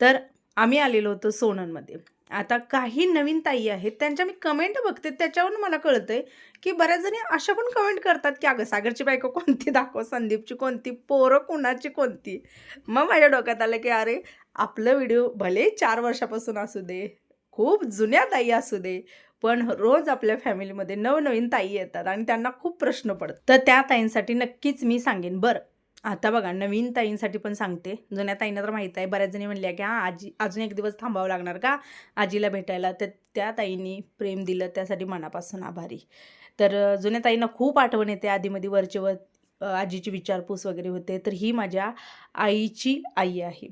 तर आम्ही आलेलो होतो सोननमध्ये. आता काही नवीन ताई आहेत, त्यांच्या मी कमेंट बघते, त्याच्यावरून मला कळतंय की बऱ्याच जणी अशा पण कमेंट करतात की अगं सागरची बायको कोणती दाखव, संदीपची कोणती, पोरं कुणाची कोणती. मग माझ्या डोक्यात आलं की अरे आपलं व्हिडिओ भले 4 वर्षापासून असू दे, खूप जुन्या ताई असू दे, पण रोज आपल्या फॅमिलीमध्ये नवनवीन ताई येतात आणि त्यांना खूप प्रश्न पडतात. तर त्या ताईंसाठी नक्कीच मी सांगेन. बरं आता बघा, नवीन ताईंसाठी पण सांगते. जुन्या ताईंना तर माहीत आहे, बऱ्याच जणी म्हणल्या की हां आजी अजून एक दिवस थांबावं लागणार का आजीला भेटायला. तर त्या ताईंनी प्रेम दिलं त्यासाठी मनापासून आभारी. तर जुन्या ताईंना खूप आठवण येते, आधीमध्ये वरचेवर आजीची विचारपूस वगैरे होते. तर ही माझ्या आईची आई आहे.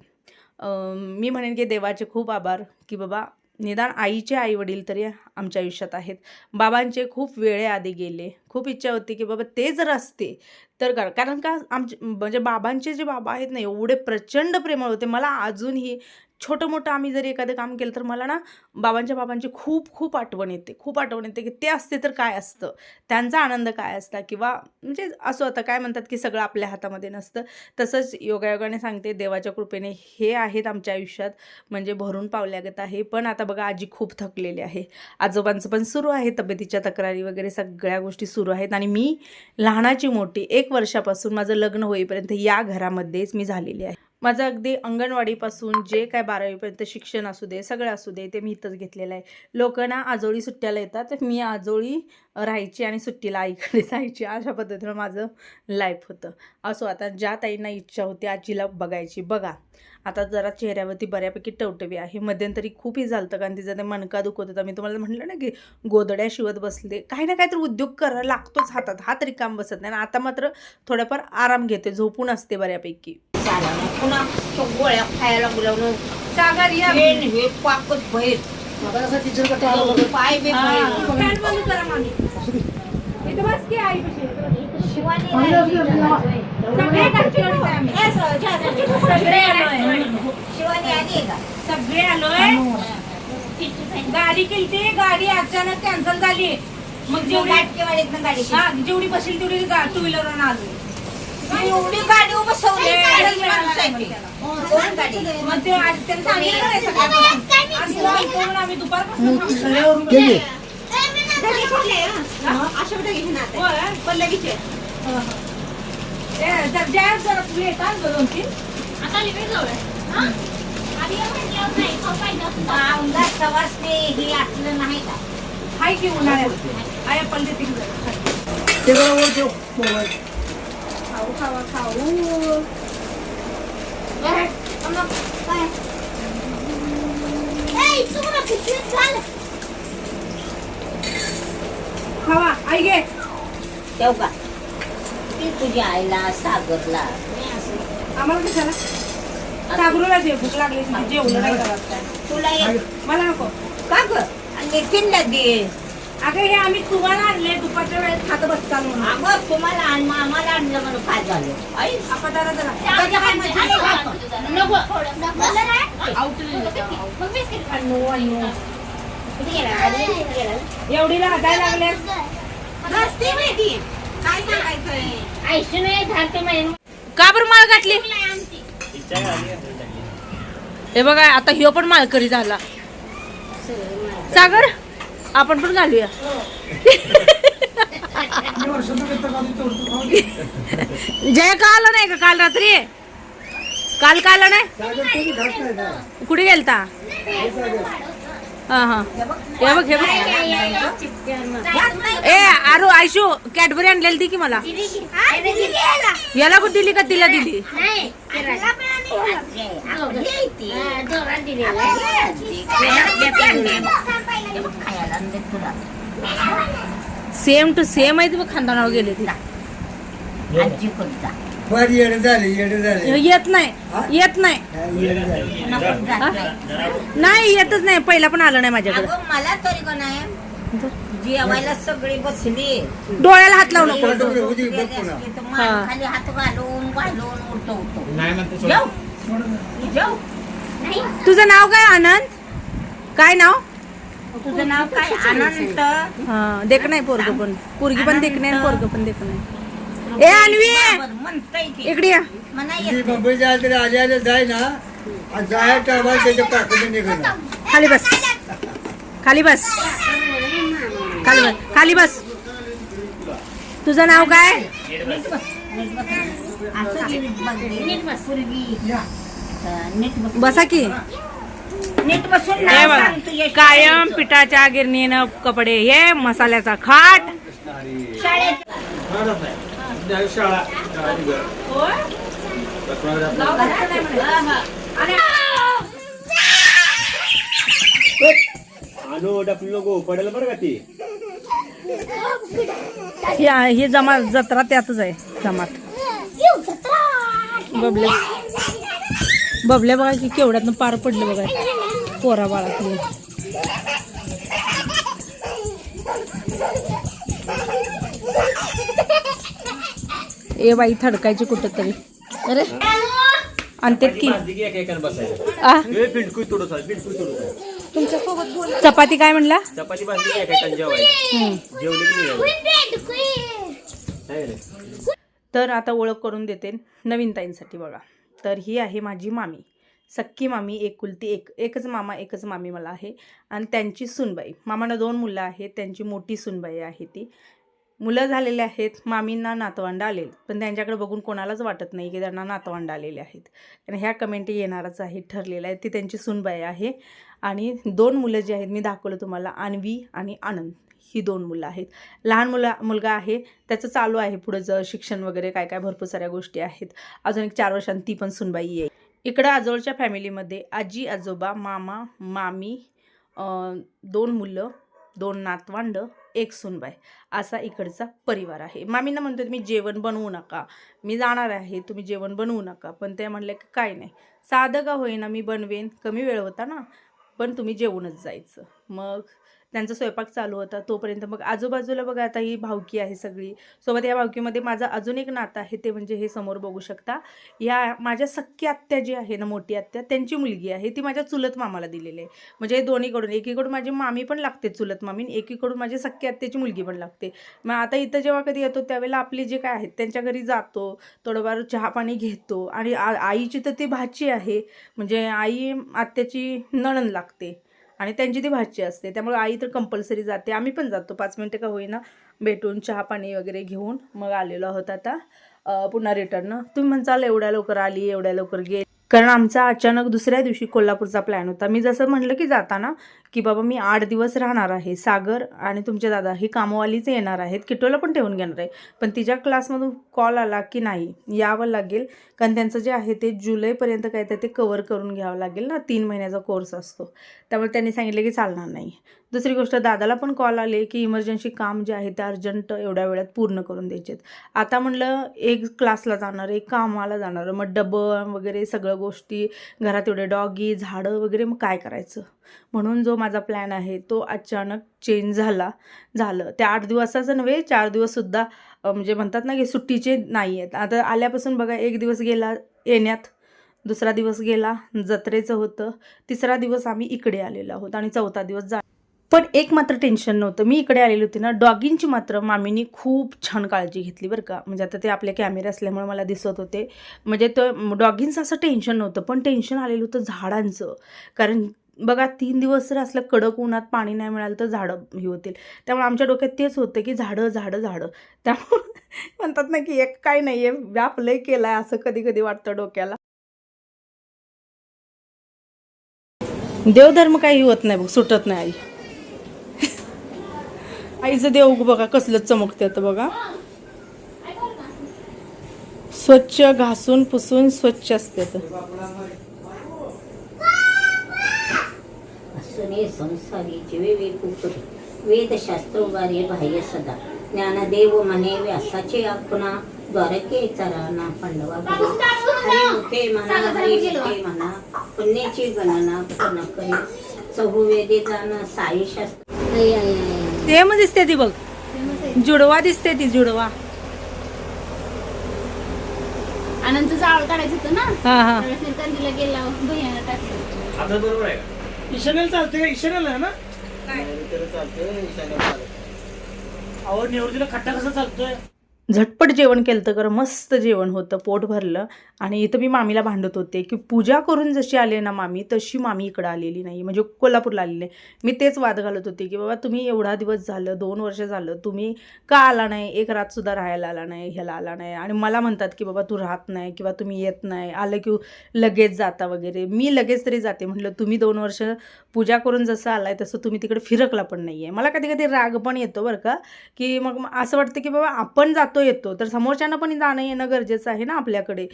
मी म्हणेन की देवाचे खूप आभार की बाबा निदान आईचे आईवडील तरी आमच्या आयुष्यात आहेत. बाबांचे खूप वेळेआधी गेले. खूप इच्छा होती की बाबा ते जर असते तर कारण का आमचे म्हणजे बाबांचे जे बाबा आहेत ना, एवढे प्रचंड प्रेमळ होते. मला अजूनही छोटं-मोठं आम्ही जरी एखादं काम केलं तर मला ना बाबांची खूप खूप आठवण येते. खूप आठवण येते की ते असते तर काय असतं, त्यांचा आनंद काय असता, किंवा म्हणजे असं होतं काय म्हणतात की सगळं आपल्या हातामध्ये नसतं. तसंच योगायोगाने सांगते, देवाच्या कृपेने हे आहेत आमच्या आयुष्यात, म्हणजे भरून पावल्यागत आहे. पण आता बघा आजी खूप थकलेली आहे. आजोबांचं पण सुरू आहे, तब्येतीच्या तक्रारी वगैरे सगळ्या गोष्टी सुरू आहेत. आणि मी लहानाची मोठी 1 वर्षापासून माझं लग्न होईपर्यंत या घरामध्येच मी झालेली आहे. माझं अगदी अंगणवाडीपासून जे काय 12वीपर्यंत शिक्षण असू दे, सगळं असू दे, ते मी इथंच घेतलेलं आहे. लोक ना आजोळी सुट्ट्याला येतात, तर मी आजोळी राहायची आणि सुट्टीला आईकडे जायची. अशा पद्धतीनं माझं लाईफ होतं. असो, आता ज्या ताईंना इच्छा होती आजीला बघायची, बघा आता जरा चेहऱ्यावरती बऱ्यापैकी टवटवी आहे. मध्यंतरी खूपही झालं होतं, कारण तिचा ते मणका दुखत होता. मी तुम्हाला म्हटलं ना की गोदड्या शिवत बसले. काही ना काहीतरी उद्योग करायला लागतोच हातात, हात रिकाम बसत नाही. आणि आता मात्र थोडाफार आराम घेते, झोपून असते बऱ्यापैकी. पुन्हा गोळ्या खायला बोलावून सागर या हे पाकच बाहेर पाय बी सगळे आलोय. गाडी केली, गाडी अचानक कॅन्सल झाली. मग जेवढी बसेल तेवढी 2 व्हीलरवरून आलो. एवढी गाडी बसवली मग ते आम्ही दुपारपासून पल्लवीचे जरा पुढे येतात 2-3 हे असलं नाही का हाय की उन्हाळ्यात आया पल्ले तिकडे खाऊ खावा खाऊ. खावा आई घे. तेव्हा ती तुझ्या आईला सागरला आम्हाला कशाला सागरूला दे, भूक लागली जेवलं नाही करत काय. तुला मला नको का ग आणि तिला दे. अगं हे आम्ही तुम्हाला आणले दुपारच्या वेळेत खात बसताल म्हणून. अगं तुम्हाला आम्हाला आणलं म्हणून काय झालं आई आपण जरा एवढी लागायला लागल्या काय सांगायचं. का बरं माळ घातली. हे बघा आता ह्यो पण माळकरी झाला. सागर आपण पण घालूया. जय का आला नाही का काल रात्री. काल का आला नाही. कुठे गेलता. हा हे बघ हे बघ. ए आरू आयशू कॅडबरी आणलेली ती की मला. याला कुठे दिली का तिला दिली. सेम टू सेम आहे. बघ खानदानावर गेले ती. येत नाही येत नाही नाही येतच नाही. पहिला पण आलं नाही माझ्याकडे. मला तरी का नाही जेवायला सगळी बसली. डोळ्याला हात लावू नको. खाली हात घालून घालून उठतो जाऊ. तुझं नाव काय. आनंद. काय नाव तुझं नाव काय. अनंत. हा देख नाही पोरग पण. पोरगी पण देख नाही, पोरग पण देख नाही. ए अन्वी म्हणतय इकडे या. म्हणा मुंबई जायला तरी आले जाय ना आणि जाया टाळवा त्याच्या काकडे निघणार. खाली बस, खाली बस, खाली बस, खाली बस. तुझं नाव काय? बसा की. नीट बसून हे नाव बघा, सांग तुझ्या कायम पिठाच्या गिरणीनं कपडे, हे मसाल्याचा खाट. शाळेत. शाळा आणू डपली नको पडेल बरं का ती. हे जमात जत्रा त्यातच आहे. जमात बबले बबले बघा की केवढ्यातनं पार पडलं बघा पोरा बाळात. ए बाई थडकायची कुठं तरी. अरे आणि ते की आ? चपाती काय म्हणला? चपाती भाजली काय जेवायला जेवली. तर आता ओळख करून देते नवीन ताईंसाठी. बघा, तर ही आहे माझी मामी, सक्की मामी, एकुलती एक. एकच मामा एकच मामी मला आहे. आणि त्यांची सूनबाई. मामांना 2 मुलं आहेत. त्यांची मोठी सूनबाई आहे ती. मुलं झालेले आहेत, मामींना नातवंड आलेले, पण त्यांच्याकडे बघून कोणालाच वाटत नाही की त्यांना नातवंड आलेले आहेत. आणि ह्या कमेंट येणारच आहे, ठरलेलं आहे. ती त्यांची सूनबाई आहे. आणि 2 मुलं जी आहेत मी दाखवलं तुम्हाला, अन्वी आणि आनंद, ही 2 मुलं आहेत. लहान मुलगा आहे, त्याचं चालू आहे पुढचं शिक्षण वगैरे, काय काय भरपूर साऱ्या गोष्टी आहेत. अजून एक 4 वर्षांनी ती पण सूनबाई येईल. इकडं आजोळच्या फॅमिलीमध्ये आजी आजोबा, मामा मामी, 2 मुलं, 2 नातवंड, 1 सूनबाई, असा इकडचा परिवार आहे. मामींना म्हणतो तुम्ही जेवण बनवू नका, मी जाणार आहे, तुम्ही जेवण बनवू नका. पण ते म्हणले की काय नाही, साधं का होईना मी बनवेन, कमी वेळ होता ना, पण तुम्ही जेवूनच जायचं. मग त्यांचा स्वयंपाक चालू होता तोपर्यंत मग आजूबाजूला बघा आता ही भावकी आहे सगळी सोबत. या भावकीमध्ये माझा अजून एक नातं आहे, ते म्हणजे हे समोर बघू शकता. या माझ्या सख्खी आत्या जी आहे ना, मोठी आत्या, त्यांची मुलगी आहे, ती माझ्या चुलत मामाला दिलेली आहे. म्हणजे दोन्हीकडून, एकीकडून माझी मामी पण लागते चुलत मामी, एकीकडून माझी सख्खी आत्याची मुलगी पण लागते. मग आता इथं जेव्हा कधी येतो त्यावेळेला आपली जे काय आहेत त्यांच्या घरी जातो, थोडंफार चहा पाणी घेतो. आणि आईची तर ती भाची आहे, म्हणजे आई आत्याची नणंद लागते आणि त्यांची ती भाची असते, त्यामुळे आई तर कंपल्सरी जाते. आम्ही पण जातो, 5 मिनटं का होईना भेटून चहा पाणी वगैरे घेऊन मग आलेलो आहोत आता पुन्हा रिटर्न. तुम्ही म्हणसाल एवढ्या लवकर आली, एवढ्या लवकर गेली, कारण आमचा अचानक दुसऱ्या दिवशी कोल्हापूरचा प्लॅन होता. मी जसं म्हणलं की जाताना की बाबा मी 8 दिवस राहणार आहे, सागर आणि तुमचे दादा ही कामवालीच येणार आहेत, किटोला पण ठेवून घेणार आहे. पण तिच्या क्लासमधून कॉल आला की नाही यावं लागेल, कारण त्यांचं जे आहे ते जुलैपर्यंत काय ते कवर करून घ्यावं लागेल ना, 3 महिन्याचा कोर्स असतो. त्यामुळे त्यांनी सांगितले की चालणार नाही. दुसरी गोष्ट, दादाला पण कॉल आले की इमर्जन्सी काम जे आहे ते अर्जंट एवढ्या वेळात पूर्ण करून द्यायचे. आता म्हणलं एक क्लासला जाणार, एक कामाला जाणार, मग डबं वगैरे सगळं गोष्टी, घरात एवढे डॉगी झाडं वगैरे, मग काय करायचं. म्हणून जो माझा प्लॅन आहे तो अचानक चेंज झालं. त्या 8 दिवसाचं नव्हे, 4 दिवससुद्धा म्हणजे म्हणतात ना की सुट्टीचे नाही आहेत. आता आल्यापासून बघा, 1 दिवस गेला येण्यात, दुसरा दिवस गेला जत्रेचं होतं, तिसरा दिवस आम्ही इकडे आलेलो आहोत आणि 4था दिवस पण एक मात्र टेन्शन नव्हतं. मी इकडे आलेली होती ना, डॉगिंची मात्र मामीनी खूप छान काळजी घेतली बरं का. म्हणजे आता ते आपले कॅमेरे असल्यामुळे मला दिसत होते, म्हणजे तो डॉगिंचं असं टेन्शन नव्हतं, पण टेन्शन आलेलं होतं झाडांचं. कारण बघा 3 दिवस जर असलं कडक उन्हात पाणी नाही मिळालं तर झाडं हे होतील. त्यामुळे आमच्या डोक्यात तेच होतं की झाडं. त्यामुळे म्हणतात ना की एक काय नाही आहे, व्याप लय केला आहे असं कधी कधी वाटतं डोक्याला. देवधर्म काही होत नाही बघ, सुटत नाही आई. आईचं देव बघा कसलं चमकते आता बघा, स्वच्छ घासून पुसून स्वच्छ असते. असुने संसारी जीवे वेदशास्त्र उगारे बाह्य सदा ज्ञानदेव म्हणे व्यासाचे आपुना द्वारके चराना पांडवा हरिमुखे म्हणा हरिमुखे म्हणा पुण्याची गणना पुन्हा करे चहुवेदे जाणं साई शास्त्र ते मग दिसते ती बघ, जुडवा दिसते ती, जुडवा. आनंद जाळ काढायचं होतं ना, हा कंदीला गेला भैयाला टाकलं. आता बरोबर आहे का? ईशान्याला चालते का? ईशान्याला आहे ना, चालतंय ईशान्याला. अहो निवृत्तीला खट्टा कसा चालतोय? झटपट जेवण केलं तर मस्त जेवण होतं, पोट भरलं. आणि इथं मी मामीला भांडत होते की पूजा करून जशी आली ना मामी, तशी मामी इकडं आलेली नाही, म्हणजे कोल्हापूरला आलेली नाही. मी तेच वाद घालत होते की बाबा तुम्ही एवढा दिवस झालं, 2 वर्ष झालं, तुम्ही का आला नाही, एक रातसुद्धा राहायला आला नाही, ह्याला आला नाही. आणि मला म्हणतात की बाबा तू राहत नाही किंवा तुम्ही येत नाही, आलं की लगेच जाता वगैरे. मी लगेच तरी जाते. म्हटलं तुम्ही 2 वर्ष पूजा करून जसं आलाय तसं तुम्ही तिकडे फिरकला पण नाही आहे. मला कधी कधी राग पण येतो बरं का, की मग असं वाटतं की बाबा आपण जातो येतो तर समोरच्यांना पण जाणं येणं गरजेचं आहे ना आपल्याकडे.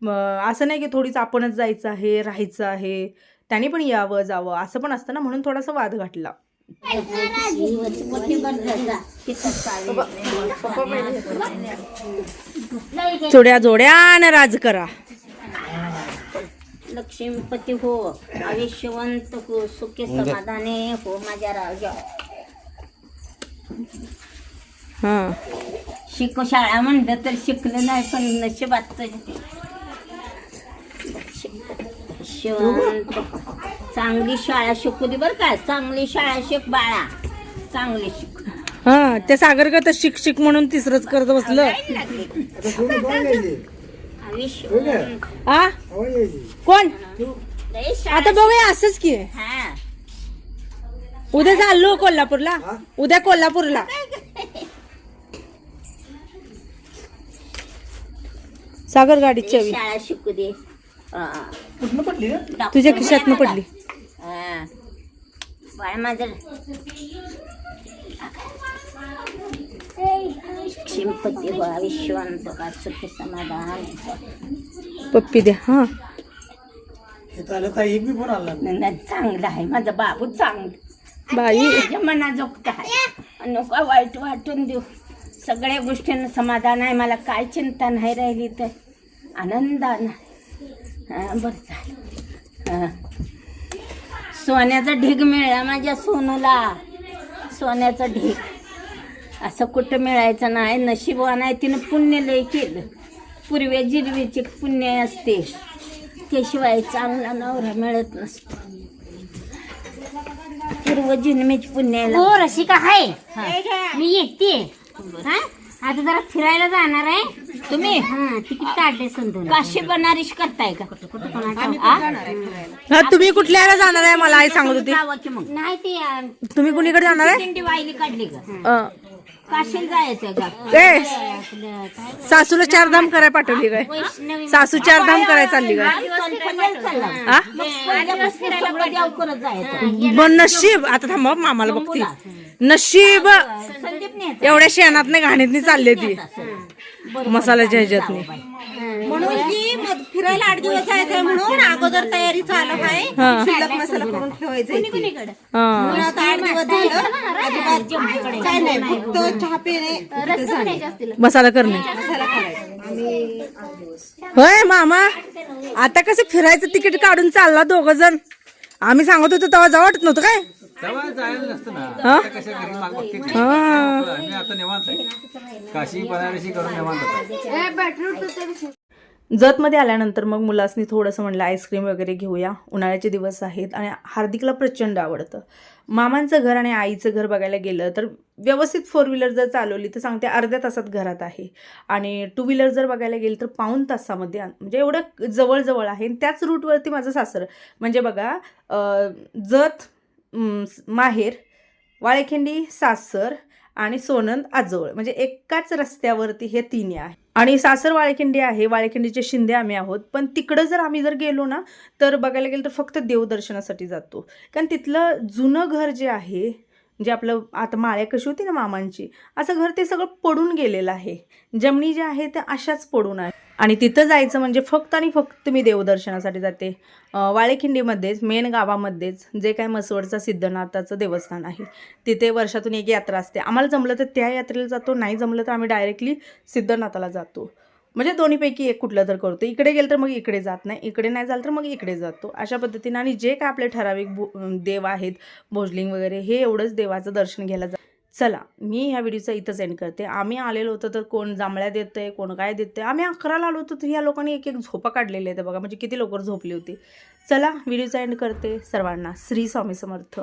असं नाही की थोडीच आपणच जायचं आहे, राहायचं आहे, त्यांनी पण यावं जावं असं पण असतं ना, म्हणून थोडासा वाद घातला. जोड्या जोड्यानं राज करा. लक्ष्मीपती हो, आयुष्यवंत हो, सुखी समाधाने हो माझ्या राजा. हां शिक शाळा म्हणलं तर शिकलं नाही, पण नशिबात शिवंत चांगली शाळा शिकू दे बरं का. चांगली शाळा शिक बाळा, चांगली शिक. हां ते सागर का तर शिक शिक म्हणून तिसरंच करत बसलं. आयुष्यवंत आ कोण लय शाळा. आता बघूया असंच की हा उद्या चाललो कोल्हापूरला, उद्या कोल्हापूरला. सागर गाडीची चावी शाळा शिकू दे. कुठनं पडली रे? तुझ्या खिशातनं पडली. हा. बाळ माझं लक्ष्मीपती हो, आयुष्यवंत का सुखी समाधान. पप्पी द्या. हा इथं आलं ताई, एक बी फोन आला नाही. नंदन चांगला आहे माझा बाबू, चांगला बाई माझ्या मनाजोगता आहे. नको वाईट वाटून देऊ. सगळ्या गोष्टींना समाधान आहे मला, काय चिंता नाही राहिली तर आनंदानं. बरं झालं. सोन्याचा ढीग मिळाला माझ्या सोनूला, सोन्याचा ढीग. असं कुठं मिळायचं नाही. नशीबवान आहे, तिनं पुण्य लय केलं. पूर्वी जिरवीचे पुण्य असते, त्याशिवाय चांगला नवरा मिळत नसतो. पूर्वजन्मीच पुण्याला. हो रसिका आहे, मी येते. हा आता जरा फिरायला जाणार आहे. तुम्ही हा तिकीट काढले संधून. काशी बनारस करताय का? हा तुम्ही कुठल्याला जाणार आहे मला आई सांगत होती. जावं की मग. नाही ते तुम्ही कुणीकडे जाणार आहे? दिंडी वाहिली काढली का? काशीला जायचं का? ए आपलं काय सासूला 4 धाम करायला पाठवली काय? वैष्णवी सासू 4 धाम करायला चालली काय? आ? करत जायचं. पण नशीब आता थांबा मामाला बघती. नशीब संदीप नाही एवढ्या शेणातने घाणीतनी चालली ती मसाल्याच्या ह्याच्यातनी. म्हणून की मग फिरायला 8 दिवस जायचंय म्हणून अगोदर तयारी चालू आहे. शिल्लक मसाला करून ठेवायचा. हा म्हणून आता 8 दिवस झालं अजिबात काय नाही, फक्त चहा पिणे, मसाला करणे. मसाला करायचा. आम्ही होय मामा आता कसं फिरायचं तिकीट काढून चालला 2 जण. आम्ही सांगत होतो तेव्हा जाऊ वाटत नव्हतं काय? तेव्हा जायला नसतं ना. हा? आता कशा घरी माग बघते ती. हा. आम्ही आता निवांत आहे. काशी बनारसी करून निवांत आहे. जतमध्ये आल्यानंतर मग मुलासनी थोडंसं म्हणलं आईस्क्रीम वगैरे घेऊया, उन्हाळ्याचे दिवस आहेत. आणि हार्दिकला प्रचंड आवडतं. मामांचं घर आणि आईचं घर बघायला गेलं तर व्यवस्थित 4 व्हीलर जर चालवली तर सांगते अर्ध्या तासात घरात आहे. आणि 2 व्हीलर जर बघायला गेलं तर पाऊण तासामध्ये, म्हणजे एवढं जवळजवळ आहे. त्याच रूटवरती माझं सासर, म्हणजे बघा जत माहेर, वाळेखिंडी सासर आणि सोनंद आजोळ, म्हणजे एकाच रस्त्यावरती हे 3 आहे. आणि सासर वाळेखिंडी आहे, वाळेखिंडीचे शिंदे आम्ही आहोत. पण तिकडं जर आम्ही जर गेलो ना तर बघायला गेलं तर फक्त देवदर्शनासाठी जातो. कारण तिथलं जुनं घर जे आहे, जे आपलं आता माळ्या कशी होती ना मामांची, असं घर ते सगळं पडून गेलेलं आहे. जमिनी ज्या आहे त्या अशाच पडून आहे. आणि तिथं जायचं म्हणजे फक्त आणि फक्त मी देवदर्शनासाठी जाते. वाळेखिंडीमध्येच मेन गावामध्येच जे काय मसवडचा सिद्धनाथाचं देवस्थान आहे, तिथे वर्षातून एक यात्रा असते. आम्हाला जमलं तर त्या यात्रेला जातो, नाही जमलं तर आम्ही डायरेक्टली सिद्धनाथाला जातो. म्हणजे दोन्हीपैकी एक कुठलं तर करतो. इकडे गेलं तर मग इकडे जात नाही, इकडे नाही झालं तर मग इकडे जातो, अशा पद्धतीने. आणि जे काय आपले ठराविक देव आहेत, भोजलिंग वगैरे, हे एवढंच देवाचं दर्शन घ्यायला जातं. चला मी ह्या व्हिडिओचा इथंच एंड करते. आम्ही आलेलो होतो तर कोण जांभळ्या देतंय, कोण काय देतंय. आम्ही 11ला आलो होतो तर ह्या लोकांनी एक झोपा काढलेल्या आहेत बघा, म्हणजे किती लवकर झोपली होती. चला व्हिडिओचा एंड करते. सर्वांना श्री स्वामी समर्थ.